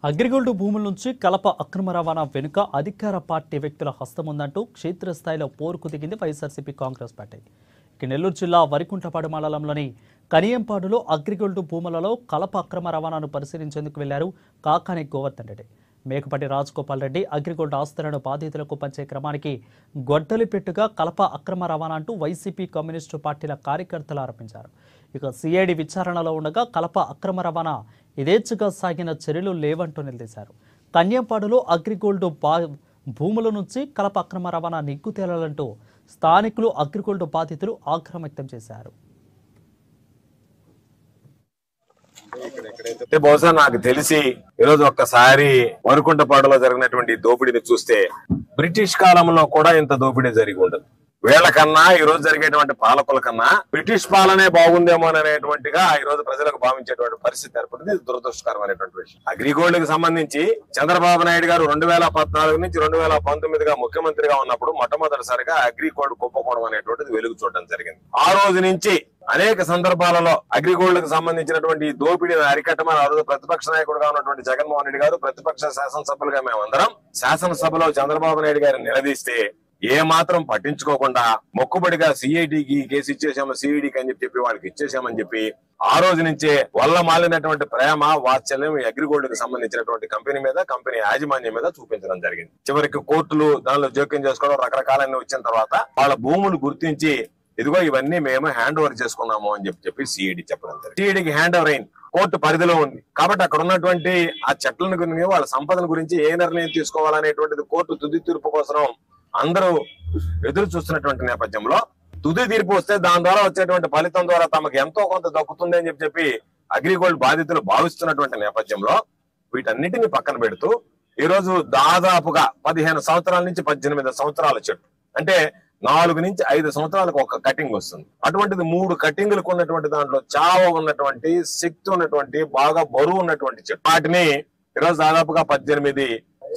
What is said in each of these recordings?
అగ్రిగోల్డ్ భూముల నుంచి కలప అక్రమ రవాణా వెనుక అధికార పార్టీ వ్యక్తుల హస్తం ఉందంటూ క్షేత్రస్థాయిలో పోరుకు దిగింది వైఎస్ఆర్సీపీ కాంగ్రెస్ పార్టీ. నెల్లూరు జిల్లా వరికుంటపాడు మండలంలోని కనియంపాడులో అగ్రిగోల్డ్ భూములలో కలప అక్రమ రవాణాను పరిశీలించేందుకు వెళ్లారు కాకాని గోవర్ధన్ రెడ్డి. మేకపాటి రాజగోపాల్ రెడ్డి అగ్రిగోల్డ్ ఆస్తులను బాధితులకు పంచే క్రమానికి గొడ్డలి పెట్టుగా కలప అక్రమ రవాణా అంటూ వైసీపీ కమ్యూనిస్టు పార్టీల కార్యకర్తలు ఆరోపించారు. ఇక సిఐడి విచారణలో ఉండగా కలప అక్రమ రవాణా యథేచ్ఛగా సాగిన చర్యలు లేవంటూ నిలదీశారు. కన్యంపాడులో అగ్రిగోల్డ్ భూముల నుంచి కలప అక్రమ రవాణా నిగ్గు తేలాలంటూ స్థానికులు అగ్రిగోల్డ్ బాధితులు ఆగ్రహం వ్యక్తం చేశారు. బహుశా నాకు తెలిసి ఈరోజు ఒక్కసారి వరికుంటపాడులో జరిగినటువంటి దోపిడీని చూస్తే బ్రిటిష్ కాలంలో కూడా ఇంత దోపిడీ జరిగి ఉండదు. వీళ్ళకన్నా ఈ రోజు జరిగేటువంటి పాలకుల కన్నా బ్రిటిష్ పాలనే బాగుందేమో అనేటువంటిగా ఈ రోజు ప్రజలకు భావించేటువంటి పరిస్థితి ఏర్పడింది. దురదృష్టకరమైనటువంటి విషయం. అగ్రిగోల్డ్ కి సంబంధించి చంద్రబాబు నాయుడు గారు 2014 నుంచి 2019గా ముఖ్యమంత్రిగా ఉన్నప్పుడు మొట్టమొదటిసారిగా అగ్రిగోల్డ్ కుంభకోణం అనేటువంటిది వెలుగు చూడడం జరిగింది. ఆ రోజు నుంచి అనేక సందర్భాలలో అగ్రిగోల్డ్ కు సంబంధించినటువంటి దోపిడీని అరికట్టమని ఆ రోజు ప్రతిపక్ష నాయకుడుగా ఉన్నటువంటి జగన్మోహన్ రెడ్డి గారు, ప్రతిపక్ష శాసనసభ్యులుగా మేమందరం శాసనసభలో చంద్రబాబు నాయుడు గారిని నిలదీస్తే ఏ మాత్రం పట్టించుకోకుండా మొక్కుబడిగా సిఐడికి కేసు ఇచ్చేసాము, సిఐడికి అని చెప్పి వాళ్ళకి ఇచ్చేసామని చెప్పి ఆ రోజు నుంచే వల్ల మాలినటువంటి ప్రేమ వాత్సల్యం అగ్రిగోల్డ్ కి సంబంధించినటువంటి కంపెనీ మీద, కంపెనీ యాజమాన్యం మీద చూపించడం జరిగింది. చివరికి కోర్టులు దానిలో జోక్యం చేసుకోవడం రకరకాలన్నీ వచ్చిన తర్వాత వాళ్ళ భూములు గుర్తించి ఇదిగో ఇవన్నీ మేము హ్యాండ్ ఓవర్ చేసుకున్నాము అని చెప్పి సిఐడి చెప్పడం జరిగింది. సిఐడికి హ్యాండ్ ఓవర్ అయింది, కోర్టు పరిధిలో ఉంది కాబట్టి అక్కడ ఉన్నటువంటి ఆ చట్టాలను గురించి, వాళ్ళ సంపదన గురించి ఏ నిర్ణయం తీసుకోవాలనేటువంటిది కోర్టు తుది తీర్పు కోసం అందరూ ఎదురు చూస్తున్నటువంటి నేపథ్యంలో తుది తీర్పు వస్తే దాని ద్వారా వచ్చేటువంటి ఫలితం ద్వారా తమకు ఎంతో కొంత దక్కుతుంది అని చెప్పి అగ్రిగోల్డ్ బాధితులు భావిస్తున్నటువంటి నేపథ్యంలో వీటన్నిటిని పక్కన పెడుతూ ఈ రోజు దాదాపుగా 15 సంవత్సరాల నుంచి 18 సంవత్సరాల చెట్టు అంటే 4 నుంచి 5 సంవత్సరాలకు ఒక కటింగ్ వస్తుంది. అటువంటిది 3 కటింగ్లకు ఉన్నటువంటి దాంట్లో చావ ఉన్నటువంటి, శక్తి ఉన్నటువంటి, బాగా బరువు ఉన్నటువంటి చెట్టు. వాటిని ఈరోజు దాదాపుగా 18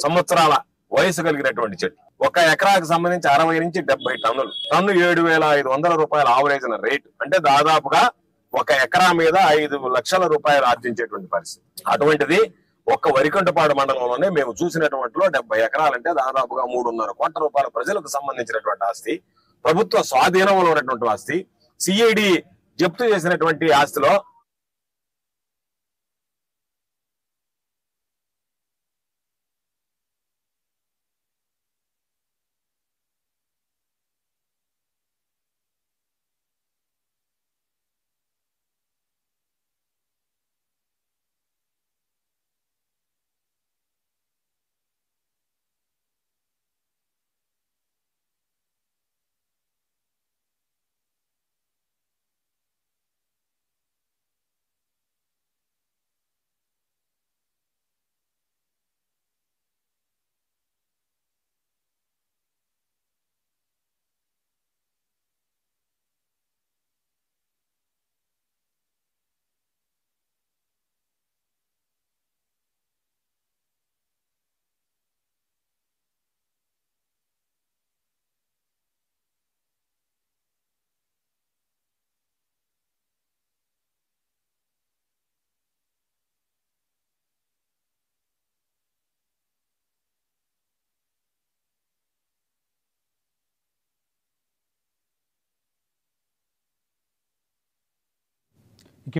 సంవత్సరాల వయసు కలిగినటువంటి చెట్టు. ఒక ఎకరాకు సంబంధించి 60 నుంచి 70 టన్నులు, టన్ను 7,500 రూపాయల ఆవరేజ్ రేటు. అంటే దాదాపుగా ఒక ఎకరా మీద 5 లక్షల రూపాయలు ఆర్జించేటువంటి పరిస్థితి. అటువంటిది ఒక్క వరికుంటపాడు మండలంలోనే మేము చూసినటువంటిలో 70 ఎకరాలంటే దాదాపుగా 3.5 కోట్ల రూపాయల ప్రజలకు సంబంధించినటువంటి ఆస్తి, ప్రభుత్వ స్వాధీనంలో ఉన్నటువంటి ఆస్తి, సిఐడి జప్తు చేసినటువంటి ఆస్తిలో